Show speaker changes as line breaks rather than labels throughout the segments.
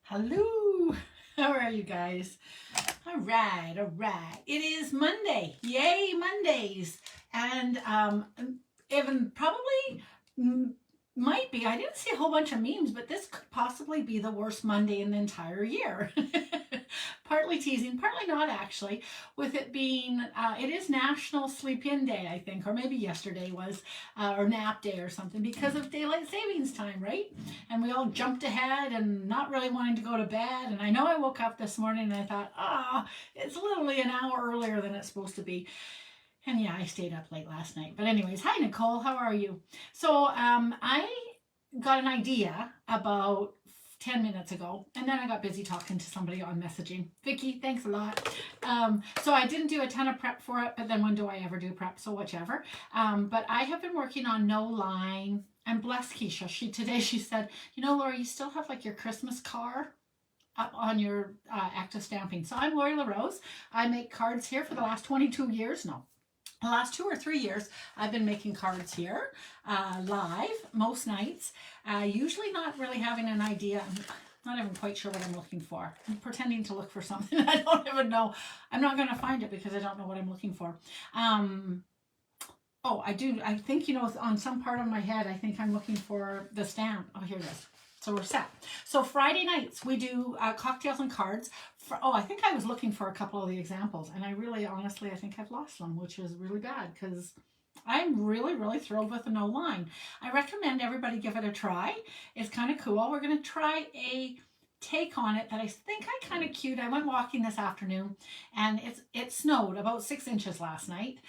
Hello, how are you guys? All right, all right. It is Monday. Yay, Mondays. And even probably might be, I didn't see a whole bunch of memes, but this could possibly be the worst Monday in the entire year. Partly teasing, partly not actually, with it being, it is National Sleep In Day, I think, or maybe yesterday was, or nap day or something, because of daylight savings time, right? And we all jumped ahead and not really wanting to go to bed. And I know I woke up this morning and I thought, it's literally an hour earlier than it's supposed to be. And yeah, I stayed up late last night. But anyways, hi Nicole, how are you? So I got an idea about 10 minutes ago, and then I got busy talking to somebody on messaging. Vicky, thanks a lot. So I didn't do a ton of prep for it, but then when do I ever do prep? So whichever. But I have been working on no line, and bless Keisha. She said, you know, Laura, you still have like your Christmas car up on your active stamping. So I'm Lori LaRose. I make cards here for the last 22 years. No, the last 2 or 3 years, I've been making cards here live most nights, usually not really having an idea. I'm not even quite sure what I'm looking for. I'm pretending to look for something I don't even know. I'm not going to find it because I don't know what I'm looking for. Oh, I do. I think, you know, on some part of my head, I think I'm looking for the stamp. Oh, here it is. So we're set. So Friday nights we do cocktails and cards. I think I was looking for a couple of the examples, and I really, honestly, I think I've lost them, which is really bad because I'm really, really thrilled with the no line. I recommend everybody give it a try. It's kind of cool. We're going to try a take on it that I think I kind of cute. I went walking this afternoon, and it snowed about 6 inches last night,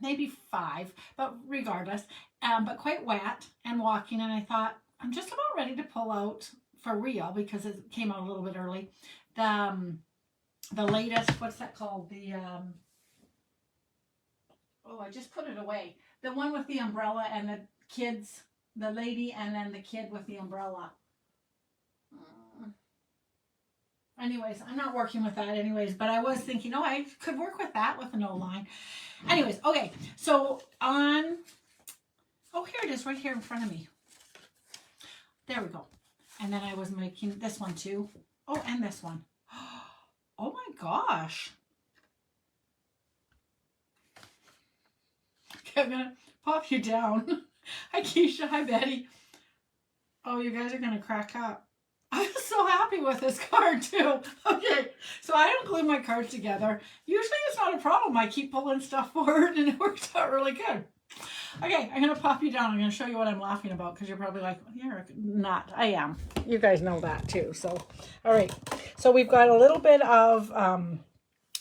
maybe 5, but regardless, but quite wet and walking, and I thought, I'm just about ready to pull out for real because it came out a little bit early. The latest, what's that called? I just put it away. The one with the umbrella and the kids, the lady and then the kid with the umbrella. Anyways, I'm not working with that anyways, but I was thinking, I could work with that with a no line. Anyways, okay, so here it is right here in front of me. There we go. And then I was making this one too. Oh, and this one. Oh my gosh. Okay, I'm gonna pop you down. Hi Keisha, hi Betty. Oh, you guys are gonna crack up. I'm so happy with this card too. Okay, so I don't glue my cards together. Usually it's not a problem. I keep pulling stuff forward and it works out really good. Okay, I'm going to pop you down. I'm going to show you what I'm laughing about because you're probably like, you're not. I am. You guys know that too. So, all right. So we've got a little bit of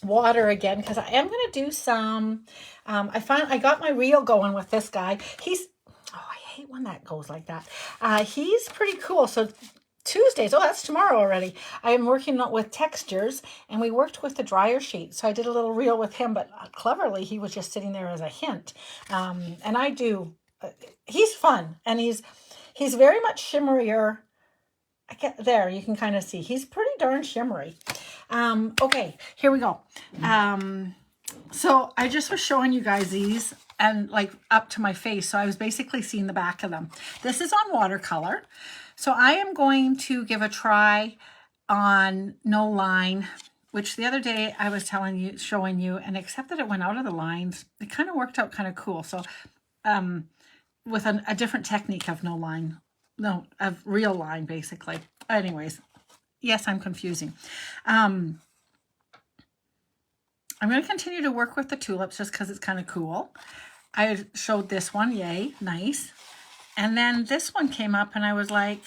water again because I am going to do some, I got my reel going with this guy. I hate when that goes like that. He's pretty cool. So Tuesdays, that's tomorrow already. I am working with textures, and we worked with the dryer sheet. So I did a little reel with him, but cleverly he was just sitting there as a hint. And I do, he's fun, and he's very much shimmerier. There, you can kind of see. He's pretty darn shimmery. Okay, here we go. So I just was showing you guys these and like up to my face. So I was basically seeing the back of them. This is on watercolor. So I am going to give a try on no line, which the other day I was showing you, and except that it went out of the lines, it kind of worked out kind of cool. So with a different technique of no line, of real line basically. Anyways, yes, I'm confusing. I'm going to continue to work with the tulips just because it's kind of cool. I showed this one, yay, nice. And then this one came up and I was like,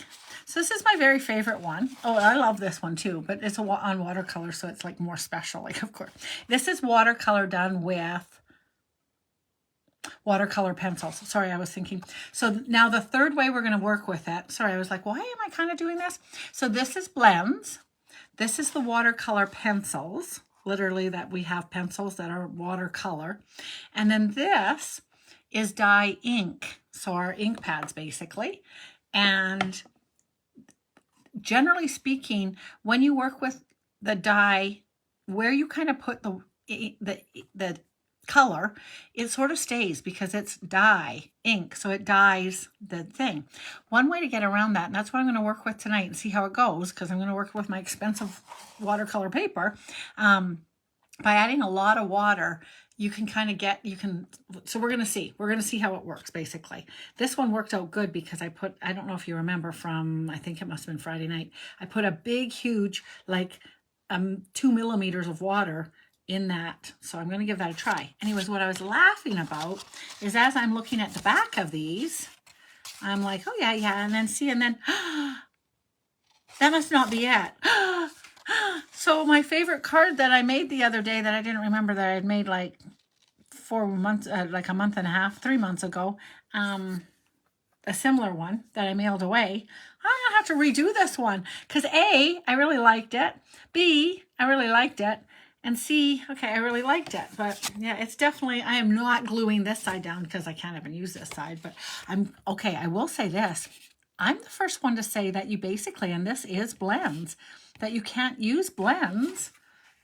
so this is my very favorite one. Oh, I love this one too, but it's on watercolor, so it's like more special, like of course. This is watercolor done with watercolor pencils. Sorry, I was thinking. So now the third way we're going to work with it. Sorry, I was like, why am I kind of doing this? So this is blends. This is the watercolor pencils. Literally that we have pencils that are watercolor. And then this is dye ink. So our ink pads basically. And generally speaking, when you work with the dye, where you kind of put the color, it sort of stays because it's dye ink, so it dyes the thing. One way to get around that, and that's what I'm going to work with tonight and see how it goes, because I'm going to work with my expensive watercolor paper. By adding a lot of water, you can kind of get, so we're going to see how it works basically. This one worked out good because I don't know if you remember from, I think it must have been Friday night, I put a big, huge, like 2 millimeters of water in that. So I'm going to give that a try. Anyways, what I was laughing about is as I'm looking at the back of these, I'm like, oh yeah. And then that must not be it. So my favorite card that I made the other day that I didn't remember that I had made like 4 months, like a month and a half, 3 months ago, a similar one that I mailed away. I'm going to have to redo this one because A, I really liked it. B, I really liked it. And C, okay, I really liked it. But yeah, it's definitely, I am not gluing this side down because I can't even use this side. But okay, I will say this. I'm the first one to say that you basically, and this is blends, that you can't use blends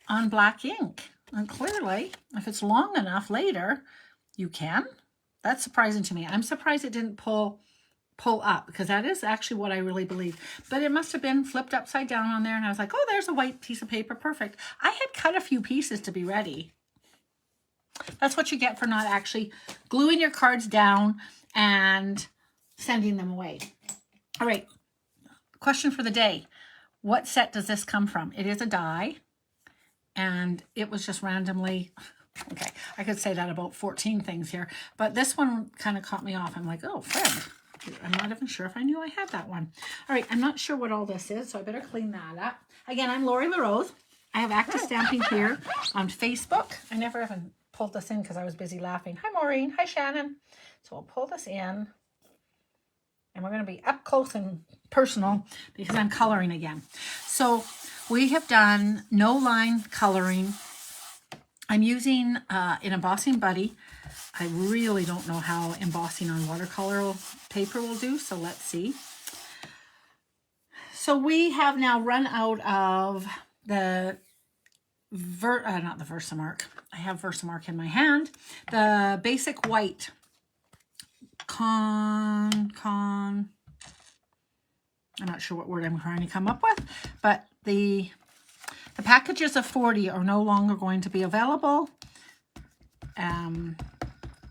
on black ink. And clearly, if it's long enough later, you can. That's surprising to me. I'm surprised it didn't pull up, because that is actually what I really believe. But it must have been flipped upside down on there, and I was like, oh, there's a white piece of paper. Perfect. I had cut a few pieces to be ready. That's what you get for not actually gluing your cards down and sending them away. All right, question for the day. What set does this come from? It is a die, and it was just randomly, okay, I could say that about 14 things here, but this one kind of caught me off. I'm like, oh, Fred, I'm not even sure if I knew I had that one. All right, I'm not sure what all this is, so I better clean that up. Again, I'm Lori LaRose. I have Active Stamping here on Facebook. I never even pulled this in because I was busy laughing. Hi, Maureen. Hi, Shannon. So we'll pull this in. And we're going to be up close and personal because I'm coloring again. So we have done no line coloring. I'm using an Embossing Buddy. I really don't know how embossing on watercolor paper will do, so let's see. So we have now run out of the, not the Versamark. I have Versamark in my hand. The basic white. I'm not sure what word I'm trying to come up with, but the packages of 40 are no longer going to be available.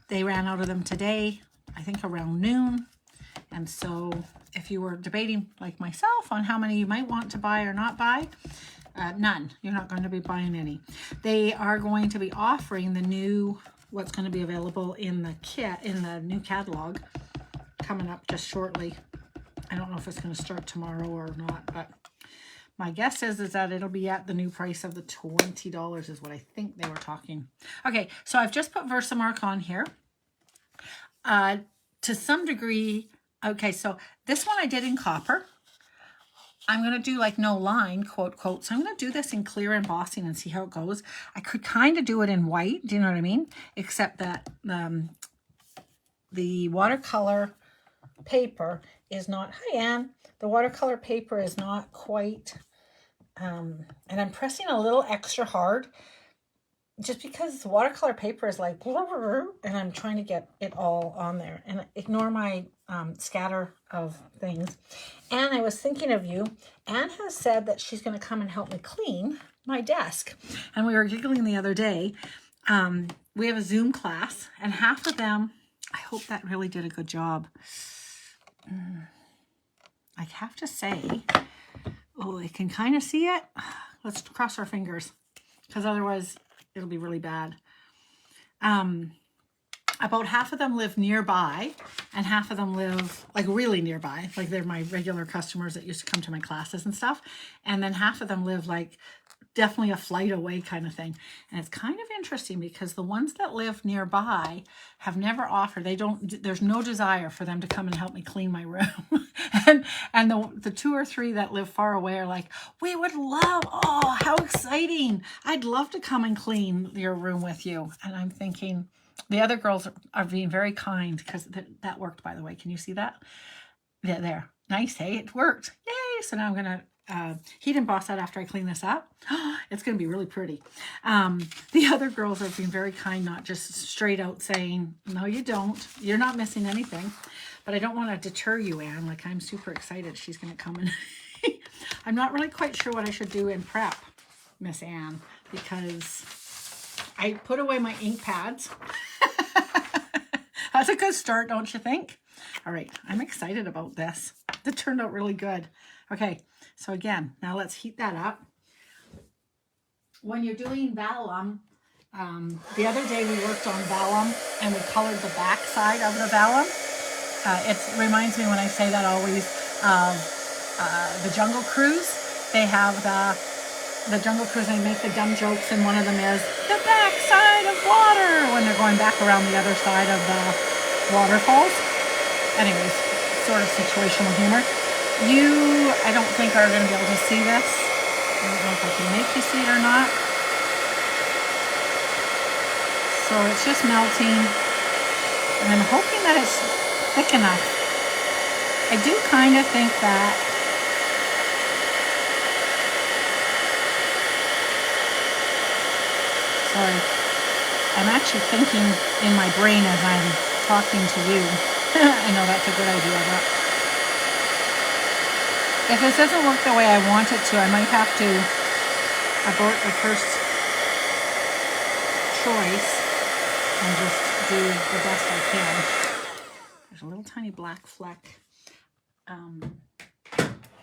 They ran out of them today, I think around noon. And so if you were debating like myself on how many you might want to buy or not buy, none. You're not going to be buying any. They are going to be offering the new, what's going to be available in the kit, in the new catalog, coming up just shortly. I don't know if it's going to start tomorrow or not, but my guess is that it'll be at the new price of the $20 is what I think they were talking. Okay, so I've just put Versamark on here. To some degree, okay, so this one I did in copper. I'm going to do like no line, quote, quote. So I'm going to do this in clear embossing and see how it goes. I could kind of do it in white, do you know what I mean? Except that the watercolor paper is not, hi Anne, the watercolor paper is not quite, and I'm pressing a little extra hard just because the watercolor paper is like, and I'm trying to get it all on there. And ignore my scatter of things. And I was thinking of you. Anne has said that she's going to come and help me clean my desk. And we were giggling the other day. We have a Zoom class, and half of them, I hope that really did a good job. I have to say, oh, I can kind of see it. Let's cross our fingers, because otherwise it'll be really bad. About half of them live nearby, and half of them live like really nearby, like they're my regular customers that used to come to my classes and stuff. And then half of them live like definitely a flight away kind of thing. And it's kind of interesting because the ones that live nearby have never offered, there's no desire for them to come and help me clean my room. and the 2 or 3 that live far away are like, we would love, oh, how exciting. I'd love to come and clean your room with you. And I'm thinking, the other girls are being very kind because that worked, by the way. Can you see that? Yeah, there. Nice, hey, it worked. Yay. So now I'm going to heat emboss that after I clean this up. It's going to be really pretty. The other girls are being very kind, not just straight out saying, no, you don't. You're not missing anything. But I don't want to deter you, Anne. Like, I'm super excited she's going to come in. I'm not really quite sure what I should do in prep, Miss Anne, because I put away my ink pads. That's a good start, don't you think? All right, I'm excited about this. It turned out really good. Okay, so again, now let's heat that up. When you're doing vellum, the other day we worked on vellum and we colored the back side of the vellum. It reminds me when I say that always of the Jungle Cruise. They have the Jungle Cruise and they make the dumb jokes, and one of them is the back side of water when they're going back around the other side of the waterfalls. Anyways, sort of situational humor. You, I don't think, are going to be able to see this. I don't know if I can make you see it or not. So it's just melting, and I'm hoping that it's thick enough. I do kind of think that sorry, I'm actually thinking in my brain as I'm talking to you. I know that's a good idea, but if this doesn't work the way I want it to, I might have to abort the first choice and just do the best I can. There's a little tiny black fleck.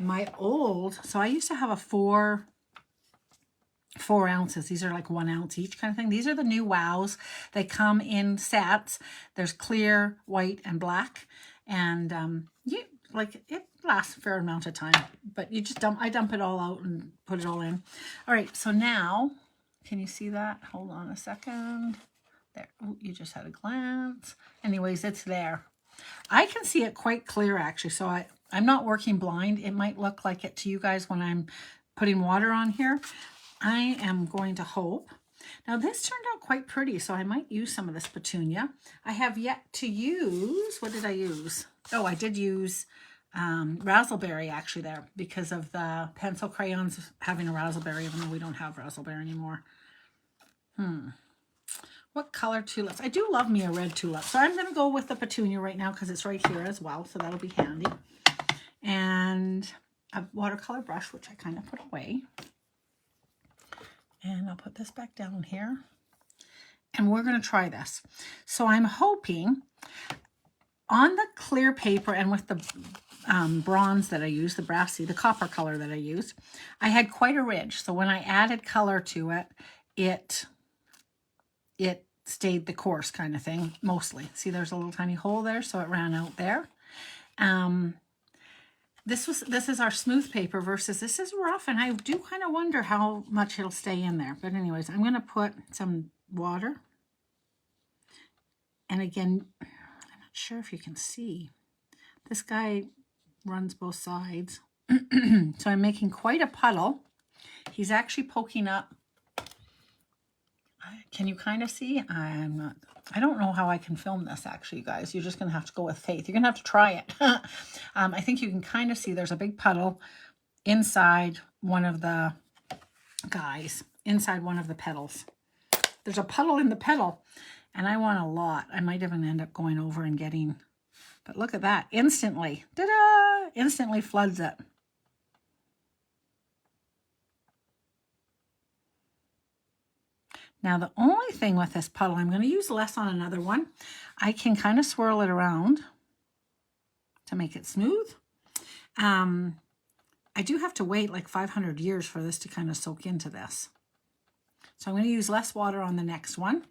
My old, so I used to have a 4 ounces. These are like 1 ounce each kind of thing. These are the new Wows. They come in sets. There's clear, white, and black. And it lasts a fair amount of time. But you just I dump it all out and put it all in. All right, so now, can you see that? Hold on a second. There. Oh, you just had a glance. Anyways, it's there. I can see it quite clear, actually. So I'm not working blind. It might look like it to you guys when I'm putting water on here. I am going to hope. Now this turned out quite pretty, so I might use some of this petunia. I have yet to use, what did I use? Oh, I did use razzleberry actually there because of the pencil crayons having a razzleberry, even though we don't have razzleberry anymore. What color tulips? I do love me a red tulip. So I'm going to go with the petunia right now because it's right here as well, so that'll be handy. And a watercolor brush, which I kind of put away. And I'll put this back down here. And we're going to try this. So I'm hoping on the clear paper and with the bronze that I used, the brassy, the copper color that I used, I had quite a ridge. So when I added color to it, it stayed the course kind of thing, mostly. See, there's a little tiny hole there, so it ran out there. This is our smooth paper versus this is rough, and I do kind of wonder how much it'll stay in there. But anyways, I'm going to put some water. And again, I'm not sure if you can see. This guy runs both sides. So I'm making quite a puddle. He's actually poking up. Can you kind of see? I don't know how I can film this, actually, you guys. You're just going to have to go with faith. You're going to have to try it. I think you can kind of see there's a big puddle inside one of the guys, inside one of the petals. There's a puddle in the petal, and I want a lot. I might even end up going over and getting, but look at that. Instantly, ta-da! Instantly floods it. Now, the only thing with this puddle, I'm going to use less on another one. I can kind of swirl it around to make it smooth. I do have to wait like 500 years for this to kind of soak into this. So I'm going to use less water on the next one.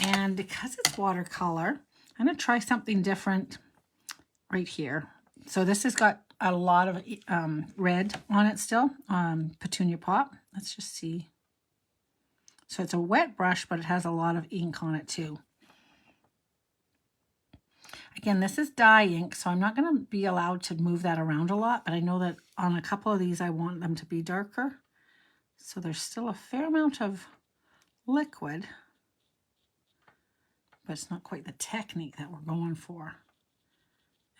And because it's watercolor, I'm going to try something different right here. So this has got a lot of red on it still, petunia pop. Let's just see. So it's a wet brush, but it has a lot of ink on it too. Again, this is dye ink, so I'm not going to be allowed to move that around a lot, but I know that on a couple of these, I want them to be darker. So there's still a fair amount of liquid, but it's not quite the technique that we're going for.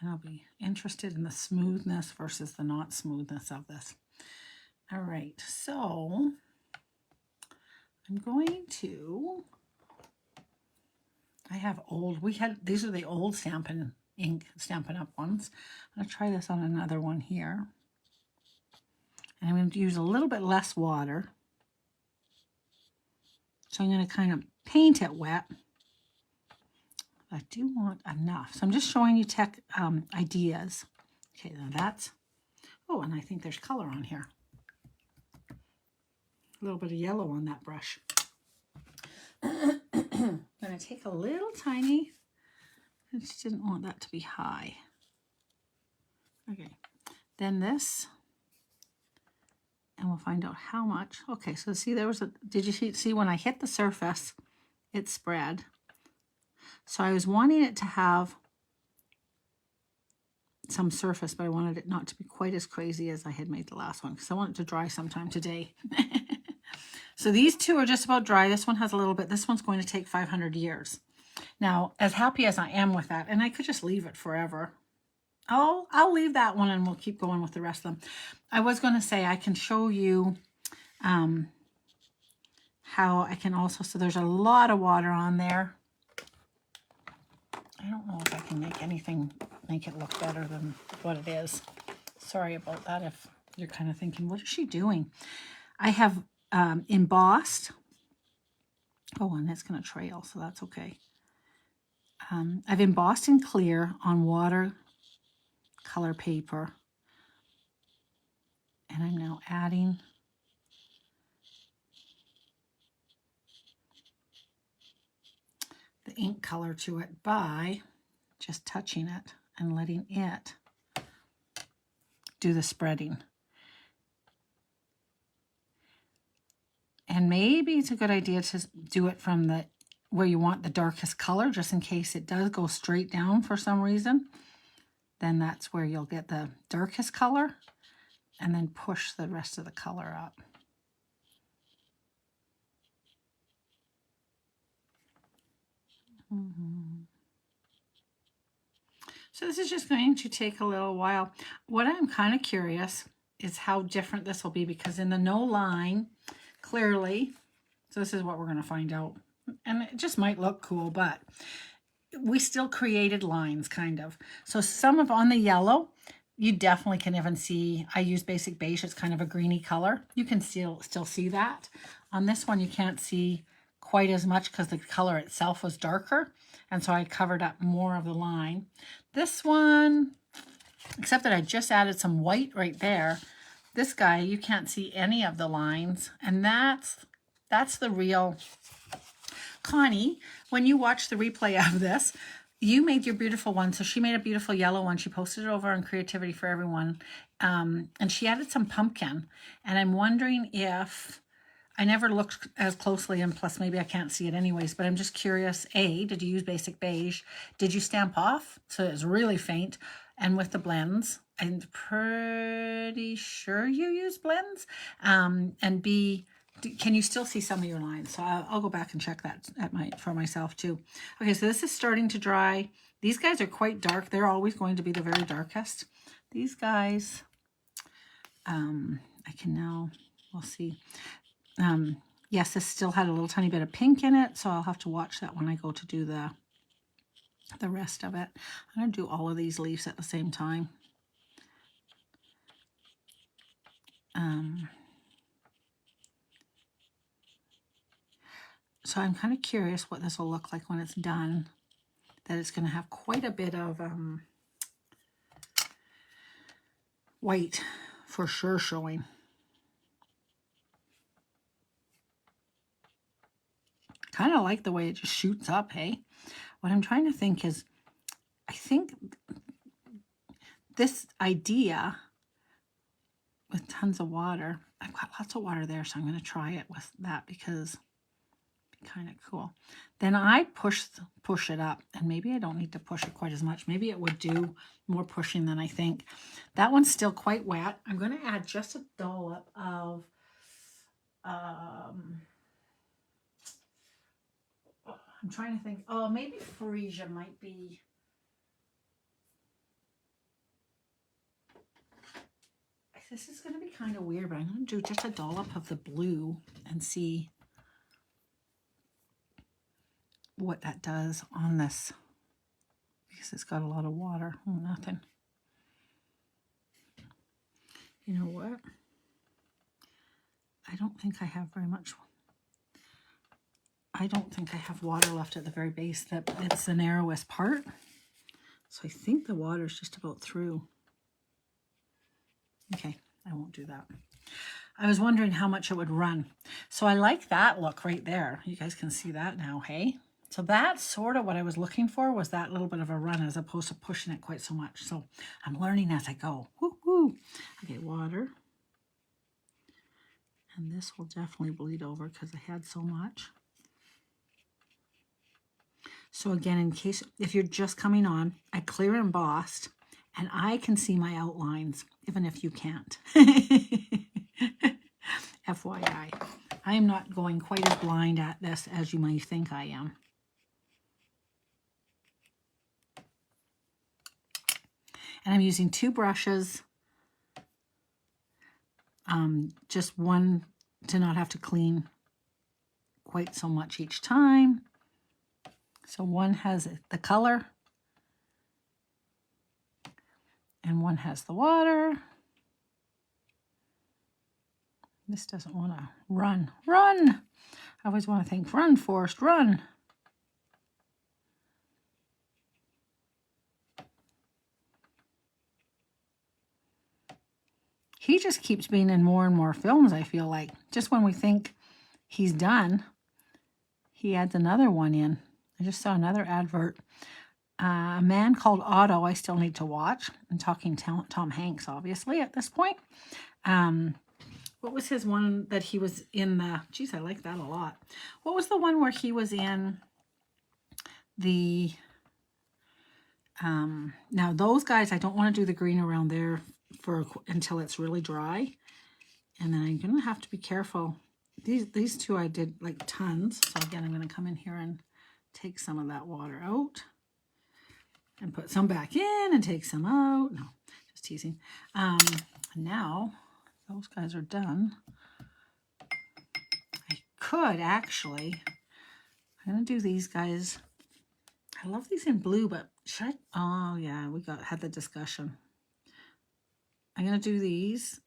And I'll be interested in the smoothness versus the not smoothness of this. All right, so I'm going to, I have old, these are the old Stampin' ink, Stampin' Up ones. I'm going to try this on another one here. And I'm going to use a little bit less water. So I'm going to kind of paint it wet. I do want enough. So I'm just showing you tech ideas. Okay, now that's, oh, and I think there's color on here. A little bit of yellow on that brush. I'm going to take a little tiny, I just didn't want that to be high. Okay, then this, and we'll find out how much. Okay, so see there was a, did you see when I hit the surface, it spread. So I was wanting it to have some surface, but I wanted it not to be quite as crazy as I had made the last one because I want it to dry sometime today. So these two are just about dry. This one has a little bit. This one's going to take 500 years. Now, as happy as I am with that, and I could just leave it forever. I'll leave that one and we'll keep going with the rest of them. I was going to say I can show you how I can also, so there's a lot of water on there. I don't know if I can make anything, make it look better than what it is. Sorry about that if you're kind of thinking, what is she doing? I have embossed. Oh, and it's going to trail, so that's okay. I've embossed in clear on water color paper. And I'm now adding the ink color to it by just touching it and letting it do the spreading. And maybe it's a good idea to do it from the where you want the darkest color, just in case it does go straight down for some reason. Then that's where you'll get the darkest color, and then push the rest of the color up. So this is just going to take a little while. What I'm kind of curious is how different this will be, because in the no line, clearly, so this is what we're going to find out. And it just might look cool, but we still created lines, kind of. So some of on the yellow, you definitely can even see, I use basic beige, it's kind of a greeny color. You can still see that. On this one, you can't see quite as much because the color itself was darker. And so I covered up more of the line. This one, except that I just added some white right there. This guy, you can't see any of the lines. And that's the real... Connie, when you watch the replay of this, you made your beautiful one. So she made a beautiful yellow one. She posted it over on Creativity for Everyone. And she added some pumpkin. And I'm wondering if, I never looked as closely, and plus maybe I can't see it anyways, but I'm just curious, A, did you use basic beige? Did you stamp off? So it's really faint. And with the blends, I'm pretty sure you use blends. And B, can you still see some of your lines? So I'll go back and check that for myself too. Okay, so this is starting to dry. These guys are quite dark. They're always going to be the very darkest. These guys, I can now, we'll see. Yes, this still had a little tiny bit of pink in it, so I'll have to watch that when I go to do the rest of it. I'm going to do all of these leaves at the same time. So I'm kind of curious what this will look like when it's done. That it's going to have quite a bit of white for sure showing. Kind of like the way it just shoots up, hey? What I'm trying to think is, I think this idea with tons of water, I've got lots of water there, so I'm going to try it with that because kind of cool. Then I push it up, and maybe I don't need to push it quite as much. Maybe it would do more pushing than I think. That one's still quite wet. I'm going to add just a dollop of I'm trying to think. Oh, maybe Freesia might be. I This is going to be kind of weird, but I'm going to do just a dollop of the blue and see what that does on this, because it's got a lot of water. Oh, nothing. You know what? I don't think I have very much. I don't think I have water left at the very base. It's the narrowest part. So I think the water is just about through. Okay, I won't do that. I was wondering how much it would run. So I like that look right there. You guys can see that now, hey? So that's sort of what I was looking for, was that little bit of a run as opposed to pushing it quite so much. So I'm learning as I go. Woo woo. Okay, water. And this will definitely bleed over because I had so much. So again, in case, if you're just coming on, I clear embossed and I can see my outlines, even if you can't. FYI, I am not going quite as blind at this as you might think I am. And I'm using 2 brushes, just one to not have to clean quite so much each time. So one has the color and one has the water. This doesn't want to run. Run! I always want to think, run, Forrest, run. He just keeps being in more and more films, I feel like. Just when we think he's done, he adds another one in. I just saw another advert. A Man Called Otto, I still need to watch. I'm talking Tom Hanks, obviously, at this point. What was his one that he was in the... Geez, I like that a lot. What was the one where he was in the... now, those guys, I don't want to do the green around there until it's really dry. And then I'm going to have to be careful. These two I did like tons. So again, I'm going to come in here and take some of that water out. And put some back in and take some out. No, just teasing. Now, those guys are done. I could actually, I'm going to do these guys. I love these in blue, but should I? Oh, yeah, we had the discussion. I'm going to do these.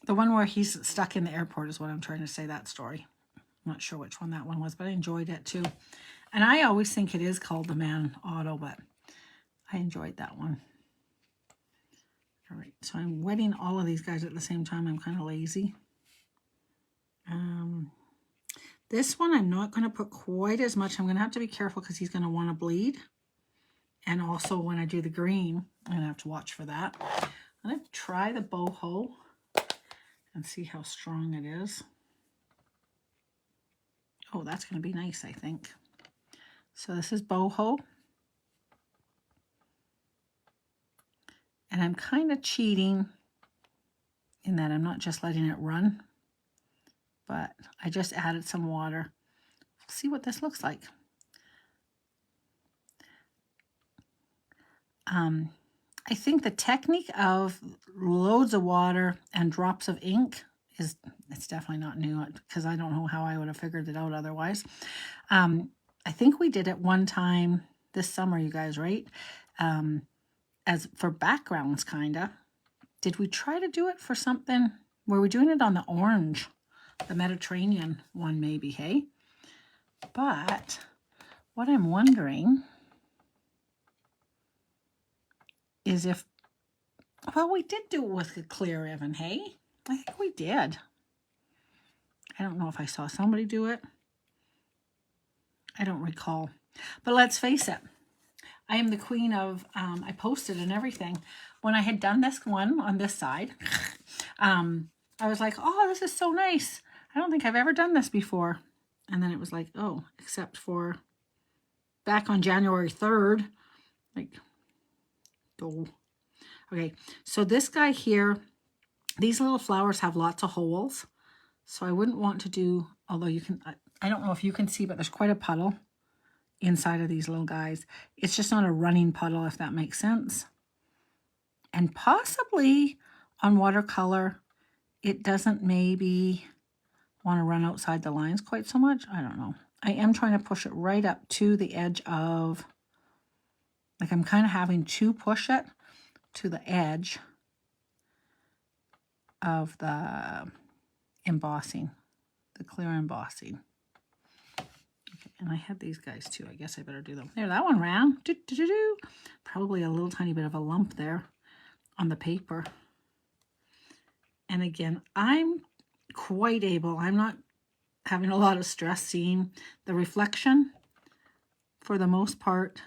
The one where he's stuck in the airport is what I'm trying to say, that story. I'm not sure which one that one was, but I enjoyed it too. And I always think it is called The Man Otto, but I enjoyed that one. All right, so I'm wetting all of these guys at the same time. I'm kind of lazy. This one I'm not going to put quite as much. I'm going to have to be careful because he's going to want to bleed. And also when I do the green, I'm going to have to watch for that. I'm going to try the boho and see how strong it is. Oh, that's going to be nice, I think. So this is boho. And I'm kind of cheating in that I'm not just letting it run, but I just added some water. We'll see what this looks like. I think the technique of loads of water and drops of ink it's definitely not new because I don't know how I would have figured it out otherwise. I think we did it one time this summer, you guys, right? As for backgrounds, kind of. Did we try to do it for something? Were we doing it on the orange? The Mediterranean one, maybe, hey? But what I'm wondering is if, well, we did do it with a clear ribbon, hey? I think we did. I don't know if I saw somebody do it. I don't recall. But let's face it. I am the queen of, I posted and everything. When I had done this one on this side, I was like, oh, this is so nice. I don't think I've ever done this before. And then it was like, oh, except for back on January 3rd. Like, oh. Okay, so this guy here, these little flowers have lots of holes. So I wouldn't want to do, although you can, I don't know if you can see, but there's quite a puddle inside of these little guys. It's just not a running puddle, if that makes sense. And possibly on watercolor, it doesn't maybe want to run outside the lines quite so much. I don't know. I am trying to push it right up to the edge of, like I'm kind of having to push it to the edge of the embossing, the clear embossing. Okay, and I had these guys too. I guess I better do them. There, that one ran. Probably a little tiny bit of a lump there on the paper. And again, I'm quite able, I'm not having a lot of stress seeing the reflection for the most part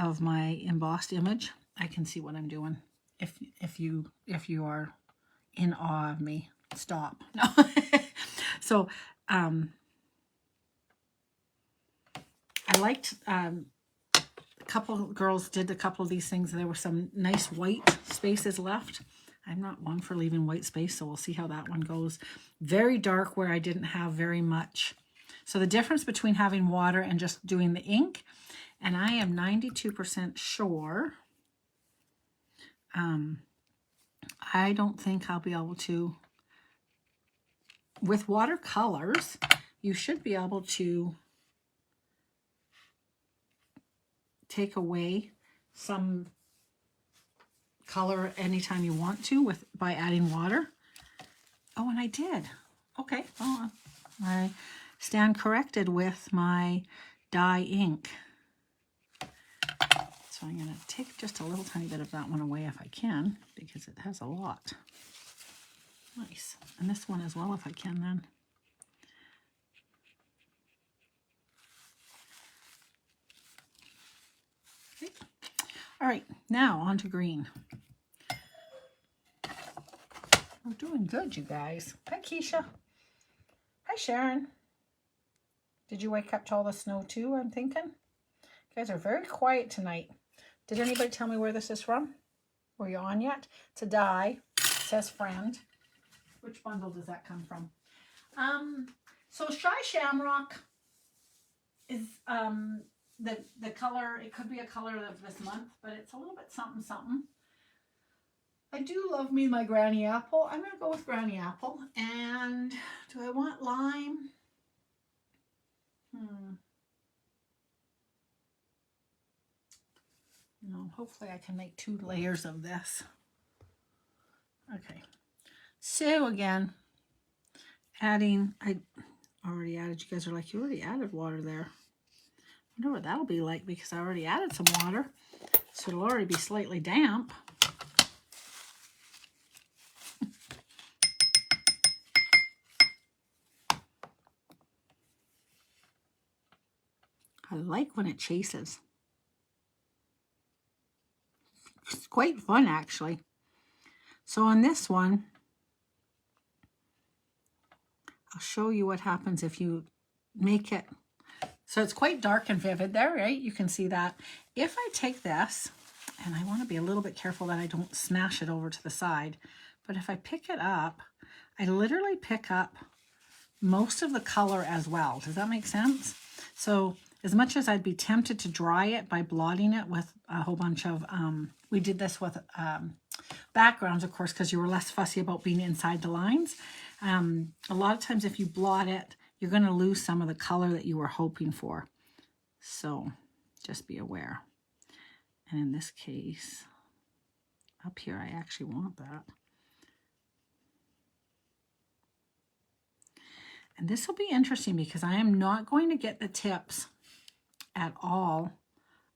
of my embossed image. I can see what I'm doing. If you are in awe of me, stop. No. So I liked a couple girls did a couple of these things. There were some nice white spaces left. I'm not one for leaving white space, so we'll see how that one goes. Very dark where I didn't have very much. So the difference between having water and just doing the ink, and I am 92% sure, I don't think I'll be able to, with watercolors, you should be able to take away some color anytime you want to by adding water. Oh, and I did. Okay, well, I stand corrected with my dye ink. So I'm going to take just a little tiny bit of that one away if I can, because it has a lot. Nice. And this one as well if I can then. Okay. All right, now on to green. We're doing good, you guys. Hi, Keisha. Hi, Sharon. Did you wake up to all the snow too, I'm thinking? You guys are very quiet tonight. Did anybody tell me where this is from? Were you on yet? It's a die. It says friend. Which bundle does that come from? So Shy Shamrock is the color. It could be a color of this month, but it's a little bit something something. I do love me my Granny Apple. I'm going to go with Granny Apple. And do I want lime? No, hopefully I can make 2 layers of this. Okay. So again, adding, I already added, you guys are like, you already added water there. I wonder what that'll be like because I already added some water. So it'll already be slightly damp. I like when it chases. It's quite fun actually. So on this one, I'll show you what happens if you make it. So it's quite dark and vivid there, right? You can see that. If I take this, and I want to be a little bit careful that I don't smash it over to the side, but if I pick it up, I literally pick up most of the color as well. Does that make sense? So as much as I'd be tempted to dry it by blotting it with a whole bunch of, we did this with backgrounds, of course, because you were less fussy about being inside the lines. A lot of times if you blot it, you're going to lose some of the color that you were hoping for. So just be aware. And in this case, up here, I actually want that. And this will be interesting because I am not going to get the tips at all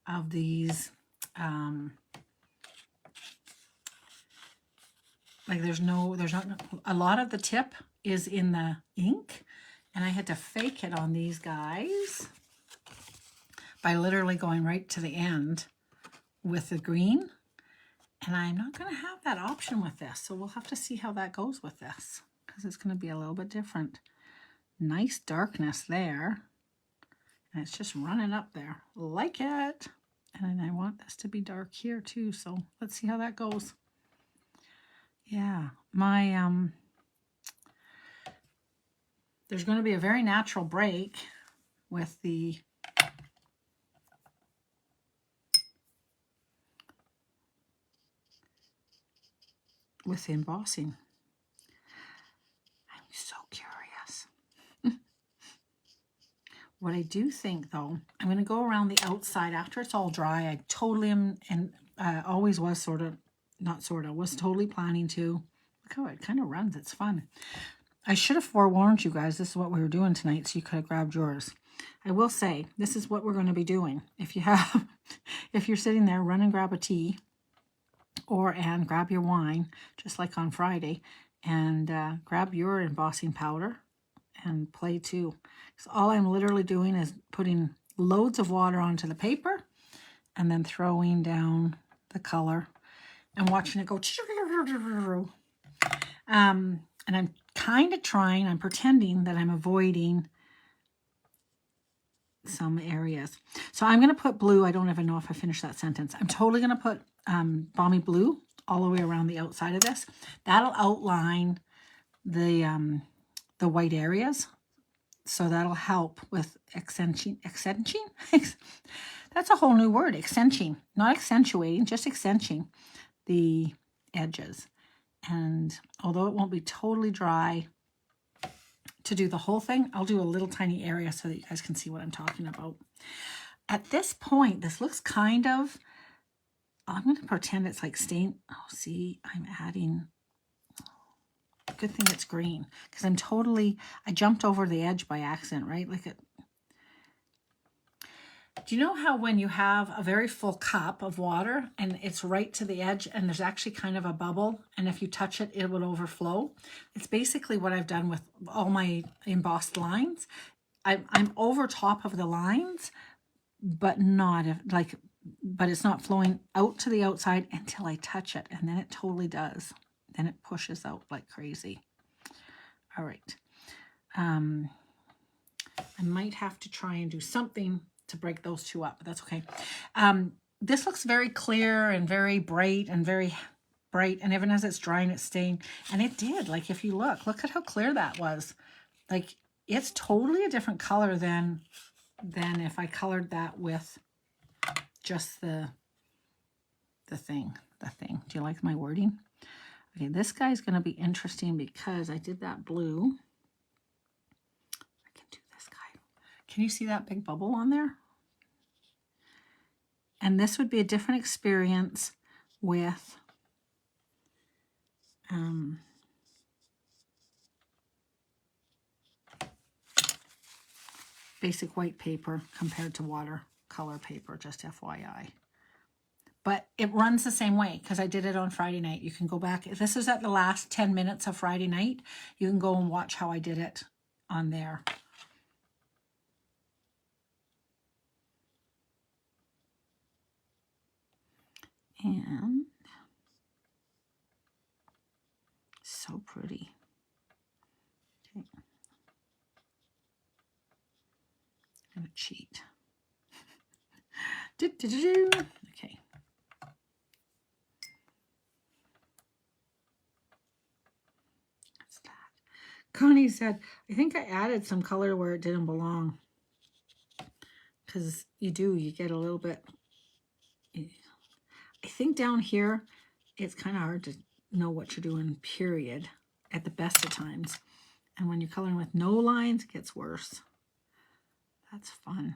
of these. Like there's not, a lot of the tip is in the ink, and I had to fake it on these guys by literally going right to the end with the green. And I'm not going to have that option with this, so we'll have to see how that goes with this because it's going to be a little bit different. Nice darkness there, and it's just running up there. Like it. And I want this to be dark here too, so let's see how that goes. Yeah, my there's going to be a very natural break with the embossing. I'm so curious. What I do think, though, I'm going to go around the outside after it's all dry. I totally am, and always was was totally planning to. Look how it kind of runs. It's fun. I should have forewarned you guys. This is what we were doing tonight, so you could have grabbed yours. I will say, this is what we're going to be doing. If you're sitting there, run and grab a tea, and grab your wine, just like on Friday, and grab your embossing powder and play too. So all I'm literally doing is putting loads of water onto the paper and then throwing down the color and watching it go. And I'm kind of trying, I'm pretending that I'm avoiding some areas. So I'm going to put blue. I don't even know if I finished that sentence. I'm totally going to put balmy blue all the way around the outside of this. That'll outline the white areas. So that'll help with accenting. That's a whole new word, accenting. Not accentuating, just accenting the edges. And although it won't be totally dry to do the whole thing, I'll do a little tiny area so that you guys can see what I'm talking about. At this point, this looks kind of, I'm going to pretend it's like stain. Oh, see, I'm adding, good thing it's green, because I jumped over the edge by accident, right? Do you know how when you have a very full cup of water and it's right to the edge and there's actually kind of a bubble, and if you touch it, it will overflow? It's basically what I've done with all my embossed lines. I'm over top of the lines, but it's not flowing out to the outside until I touch it, and then it totally does. Then it pushes out like crazy. All right. I might have to try and do something to break those two up, but that's okay. This looks very clear and very bright, and even as it's drying, it's staying. And it did. Like, if you look at how clear that was. Like, it's totally a different color than if I colored that with just the thing. Do you like my wording? Okay, this guy's going to be interesting because I did that blue. I can do this guy. Can you see that big bubble on there? And this would be a different experience with basic white paper compared to watercolor paper, just FYI. But it runs the same way because I did it on Friday night. You can go back. If this is at the last 10 minutes of Friday night, you can go and watch how I did it on there. And so pretty. Okay. I'm gonna cheat. Okay. What's that? Connie said, I think I added some color where it didn't belong. Because you get a little bit. I think down here, it's kind of hard to know what you're doing, period, at the best of times. And when you're coloring with no lines, it gets worse. That's fun.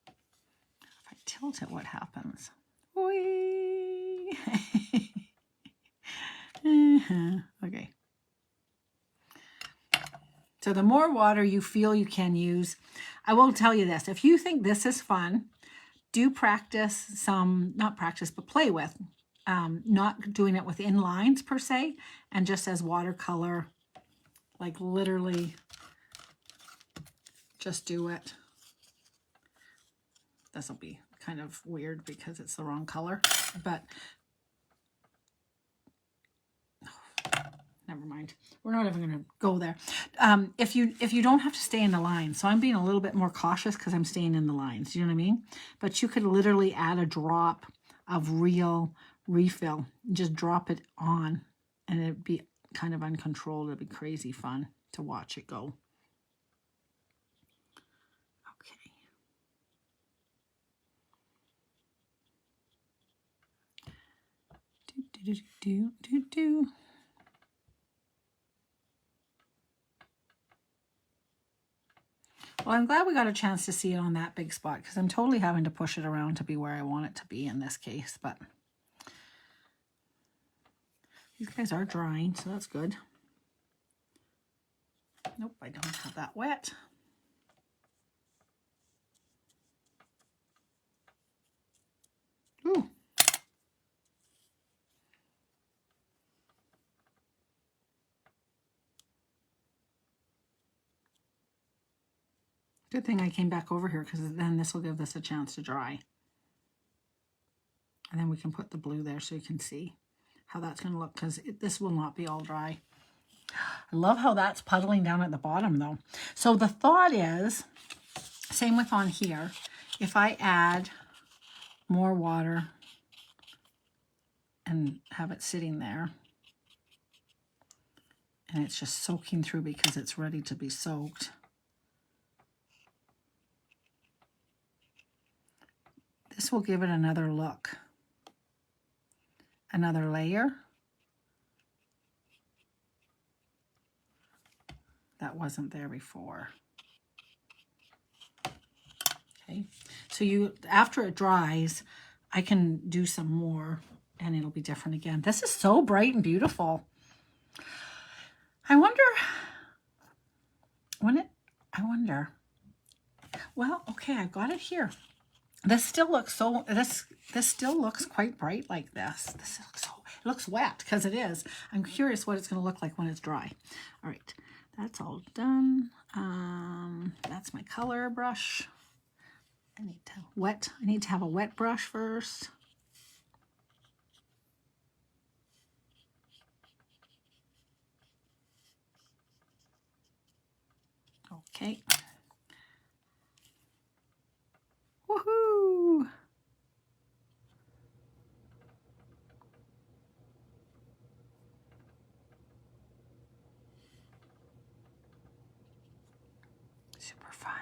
If I tilt it, what happens? Whee! Okay. So the more water you feel you can use, I will tell you this, if you think this is fun, do practice some, not practice, but play with, not doing it within lines per se, and just as watercolor, like literally just do it. This will be kind of weird because it's the wrong color, but never mind. We're not even going to go there. If you don't have to stay in the lines, so I'm being a little bit more cautious because I'm staying in the lines. You know what I mean? But you could literally add a drop of real refill. Just drop it on and it'd be kind of uncontrolled. It'd be crazy fun to watch it go. Okay. Do, do, do, do, do. Well, I'm glad we got a chance to see it on that big spot because I'm totally having to push it around to be where I want it to be in this case. But these guys are drying, so that's good. Nope, I don't have that wet. Ooh. Good thing I came back over here because then this will give this a chance to dry. And then we can put the blue there so you can see how that's going to look because this will not be all dry. I love how that's puddling down at the bottom though. So the thought is, same with on here, if I add more water and have it sitting there, and it's just soaking through because it's ready to be soaked. This will give it another look, another layer. That wasn't there before. Okay, so after it dries, I can do some more and it'll be different again. This is so bright and beautiful. I wonder, well, okay, I got it here. This still looks so, this still looks quite bright like this. This looks so, it looks wet because it is. I'm curious what it's going to look like when it's dry. All right, that's all done. That's my color brush. I need to have a wet brush first. Okay. Woohoo! Super fun.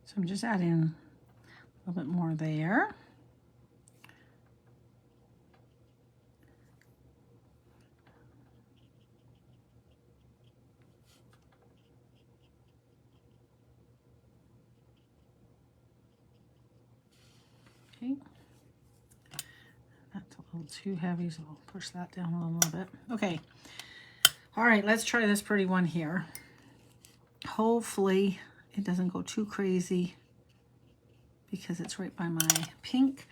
So I'm just adding a little bit more there. Okay. That's a little too heavy, so I'll push that down a little bit. Okay. All right, let's try this pretty one here. Hopefully it doesn't go too crazy because it's right by my pink.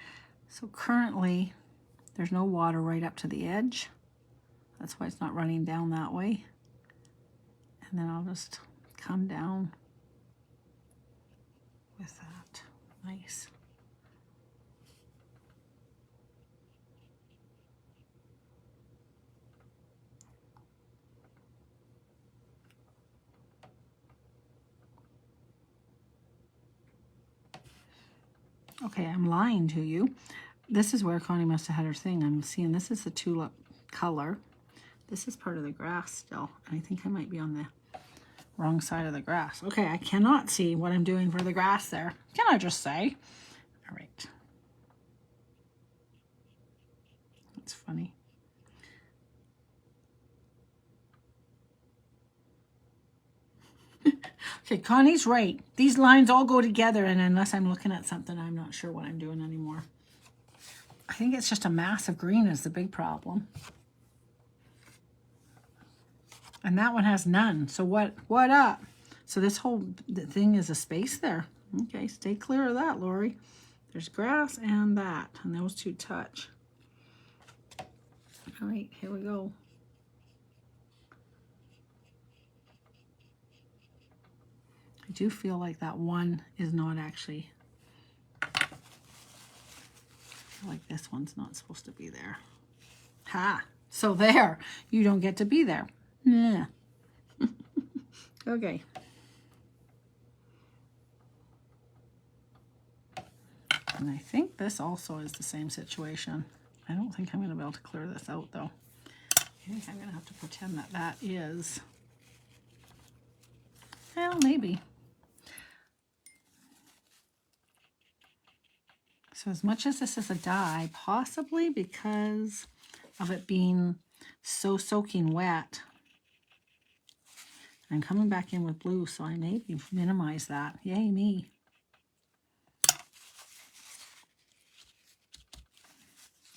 So currently there's no water right up to the edge. That's why it's not running down that way. And then I'll just come down with that. Nice. Okay, I'm lying to you. This is where Connie must have had her thing. I'm seeing this is the tulip color. This is part of the grass still. And I think I might be on the wrong side of the grass. Okay, I cannot see what I'm doing for the grass there. Can I just say? All right. That's funny. Okay, Connie's right. These lines all go together, and unless I'm looking at something, I'm not sure what I'm doing anymore. I think it's just a mass of green is the big problem. And that one has none. So what up? So this whole thing is a space there. Okay, stay clear of that, Lori. There's grass and that, and those two touch. All right, here we go. I do feel like that one is not actually, I feel like this one's not supposed to be there. Ha! So there, you don't get to be there. Yeah. Okay. And I think this also is the same situation. I don't think I'm going to be able to clear this out though. I think I'm going to have to pretend that that is, well, maybe. So as much as this is a dye, possibly because of it being so soaking wet, I'm coming back in with blue, so I maybe minimize that. Yay me.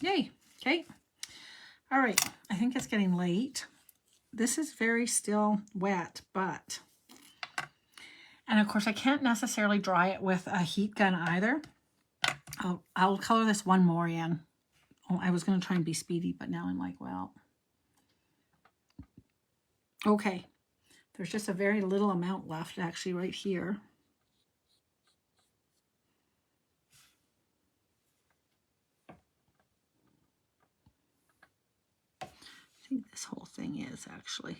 Yay. Okay. All right. I think it's getting late. This is very still wet, but, and of course I can't necessarily dry it with a heat gun either. I'll color this one more in. Oh, I was going to try and be speedy, but now I'm like, well, okay. There's just a very little amount left actually right here. I think this whole thing is actually.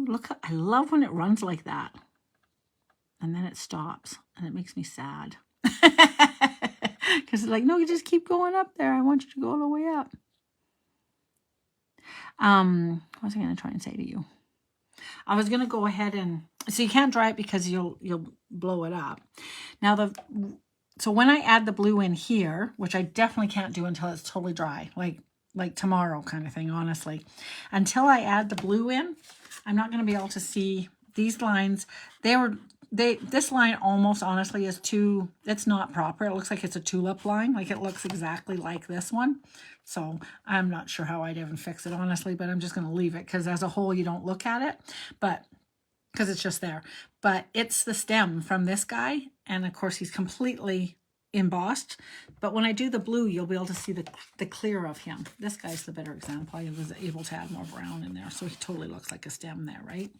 Look, I love when it runs like that. And then it stops and it makes me sad. Because it's like, no, you just keep going up there. I want you to go all the way up. What was I going to try and say to you? I was going to go ahead and, so you can't dry it because you'll blow it up. Now so when I add the blue in here, which I definitely can't do until it's totally dry, like tomorrow kind of thing, honestly. Until I add the blue in, I'm not going to be able to see these lines. This line almost honestly is too, it's not proper. It looks like it's a tulip line. Like it looks exactly like this one. So I'm not sure how I'd even fix it honestly, but I'm just going to leave it because as a whole, you don't look at it, but because it's just there. But it's the stem from this guy. And of course he's completely embossed. But when I do the blue, you'll be able to see the clear of him. This guy's the better example. I was able to add more brown in there. So he totally looks like a stem there, right?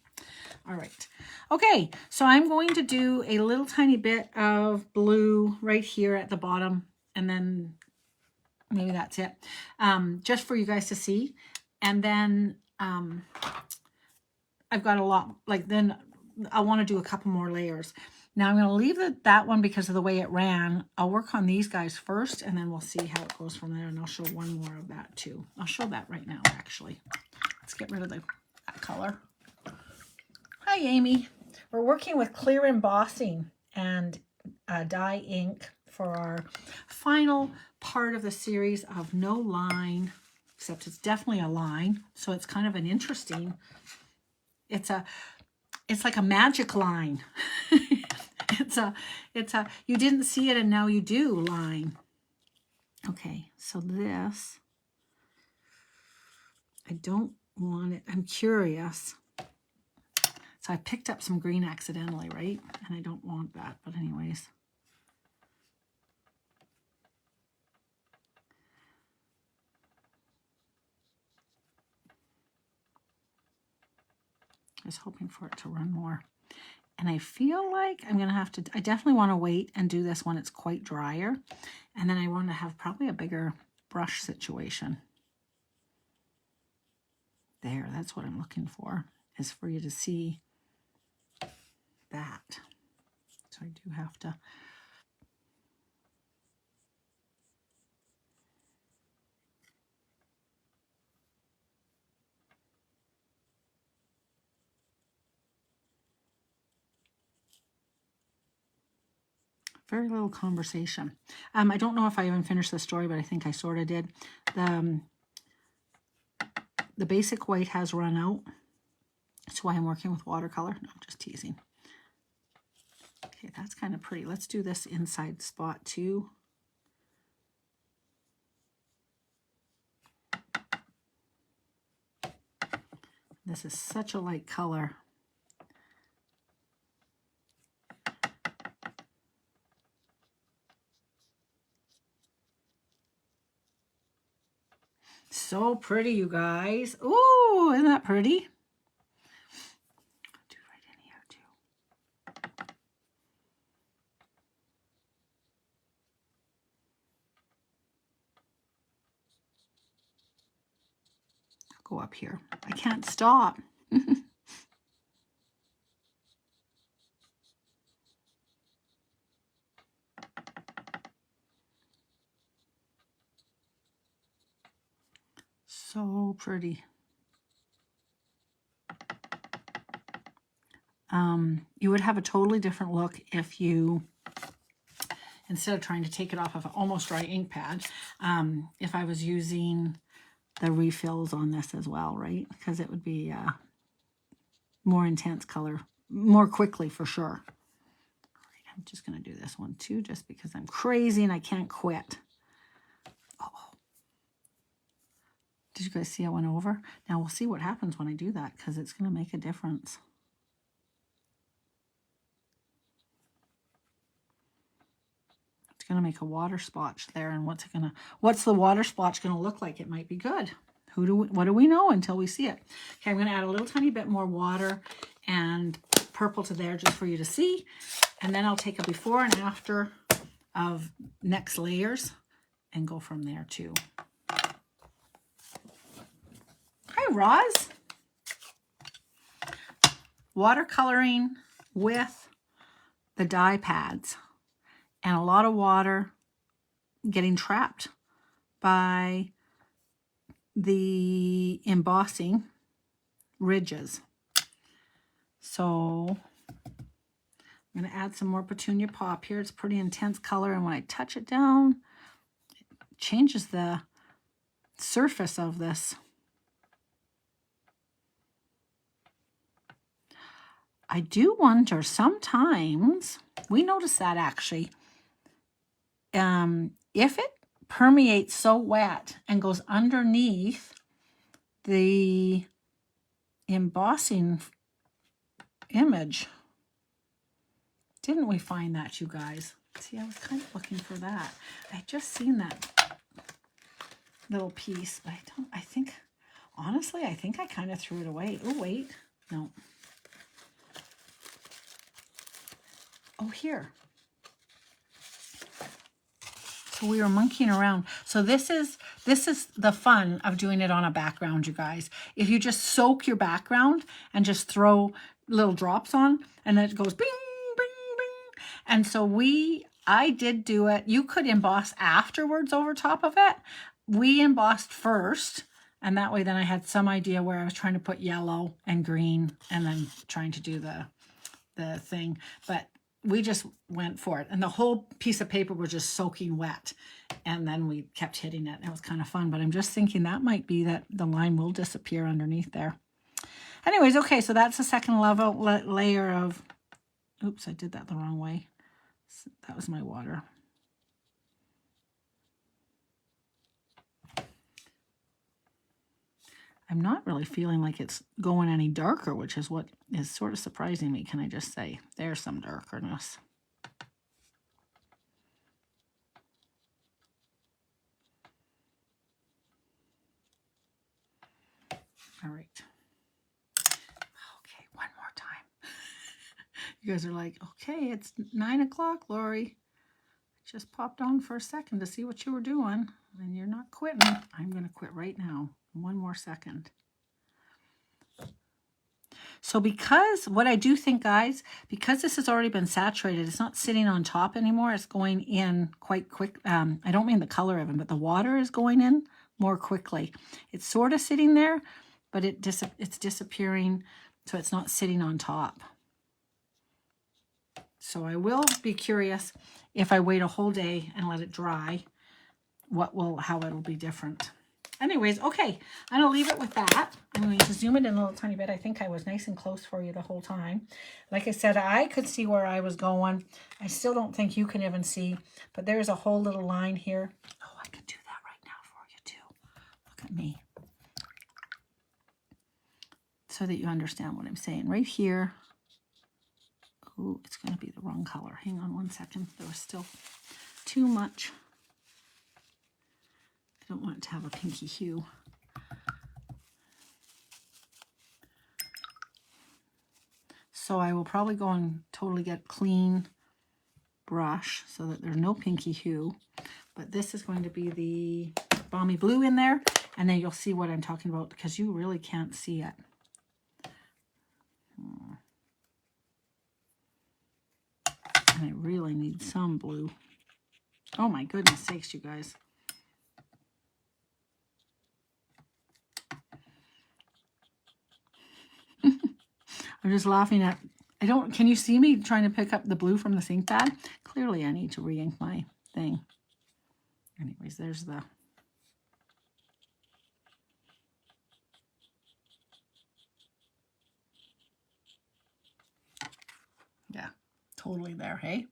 All right. Okay, so I'm going to do a little tiny bit of blue right here at the bottom, and then maybe that's it, just for you guys to see. And then I've got a lot, like then I want to do a couple more layers. Now I'm going to leave that one because of the way it ran. I'll work on these guys first, and then we'll see how it goes from there, and I'll show one more of that too. I'll show that right now, actually. Let's get rid of that color. Hi, Amy. We're working with clear embossing and dye ink for our final part of the series of no line, except it's definitely a line. So it's kind of an interesting, it's like a magic line. it's a, you didn't see it and now you do line. Okay, so this, I don't want it, I'm curious. So I picked up some green accidentally, right? And I don't want that, but anyways. I was hoping for it to run more. And I feel like I'm going to have to, I definitely want to wait and do this when it's quite drier. And then I want to have probably a bigger brush situation. There, that's what I'm looking for, is for you to see that. So I do have to. Very little conversation. I don't know if I even finished the story, but I think I sort of did. The basic white has run out. That's why I'm working with watercolor. No, I'm just teasing. Okay, that's kind of pretty. Let's do this inside spot too. This is such a light color. So pretty, you guys. Ooh, isn't that pretty? go up here. I can't stop. So pretty. You would have a totally different look if you, instead of trying to take it off of an almost dry ink pad, if I was using the refills on this as well, right? Because it would be more intense color, more quickly for sure. All right, I'm just going to do this one too, just because I'm crazy and I can't quit. Oh, did you guys see I went over? Now we'll see what happens when I do that, because it's going to make a difference. Going to make a water splotch there, and what's the water splotch going to look like? It might be good. What do we know until we see it? Okay, I'm going to add a little tiny bit more water and purple to there just for you to see, and then I'll take a before and after of next layers and go from there too. Hi, Roz. Watercoloring with the dye pads. And a lot of water getting trapped by the embossing ridges. So I'm going to add some more Petunia Pop here. It's pretty intense color, and when I touch it down, it changes the surface of this. I do wonder, sometimes, we notice that actually, if it permeates so wet and goes underneath the embossing image. Didn't we find that, you guys? See, I was kind of looking for that. I just seen that little piece, but I think, honestly, I think I kind of threw it away. Oh, wait. No. Oh, here. So we were monkeying around. So this is the fun of doing it on a background, you guys. If you just soak your background and just throw little drops on, and then it goes bing, bing, bing. And so I did do it. You could emboss afterwards over top of it. We embossed first, and that way then I had some idea where I was trying to put yellow and green and then trying to do the thing. But we just went for it, and the whole piece of paper was just soaking wet, and then we kept hitting it. It was kind of fun, but I'm just thinking that might be that the line will disappear underneath there. Anyways, okay, so that's the second layer of, oops, I did that the wrong way. That was my water. I'm not really feeling like it's going any darker, which is what is sort of surprising me, can I just say. There's some darkerness. All right. Okay, one more time. You guys are like, okay, it's 9 o'clock, Lori. Just popped on for a second to see what you were doing, and you're not quitting. I'm going to quit right now. One more second. So because, what I do think, guys, because this has already been saturated, it's not sitting on top anymore. It's going in quite quick. I don't mean the color of it, but the water is going in more quickly. It's sort of sitting there, but it's disappearing, so it's not sitting on top. So I will be curious if I wait a whole day and let it dry, how it'll be different. Anyways, okay, I'm going to leave it with that. I'm going to zoom it in a little tiny bit. I think I was nice and close for you the whole time. Like I said, I could see where I was going. I still don't think you can even see, but there's a whole little line here. Oh, I could do that right now for you too. Look at me. So that you understand what I'm saying. Right here. Oh, it's going to be the wrong color. Hang on one second. There was still too much. I don't want it to have a pinky hue. So I will probably go and totally get clean brush so that there's no pinky hue. But this is going to be the balmy blue in there. And then you'll see what I'm talking about because you really can't see it. And I really need some blue. Oh my goodness sakes, you guys. I'm just laughing at, can you see me trying to pick up the blue from the ink pad? Clearly I need to re-ink my thing. Anyways, there's the, yeah, totally there, hey?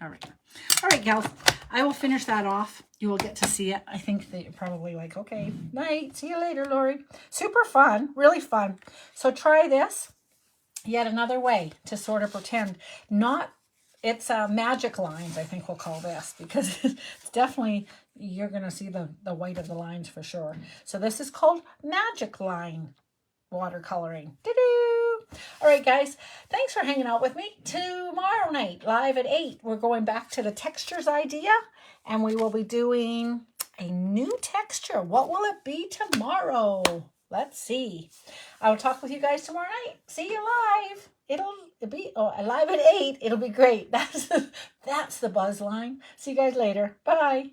All right, gals. I will finish that off. You will get to see it. I think that you're probably like, okay, night. See you later, Lori. Super fun, really fun. So try this. Yet another way to sort of pretend. It's magic lines, I think we'll call this, because it's definitely, you're going to see the white of the lines for sure. So this is called magic line watercoloring. Doo-doo! All right, guys, thanks for hanging out with me. Tomorrow night, live at 8, we're going back to the textures idea, and we will be doing a new texture. What will it be tomorrow? Let's see. I will talk with you guys tomorrow night. See you live. It'll be live at 8. It'll be great. That's the buzz line. See you guys later. Bye.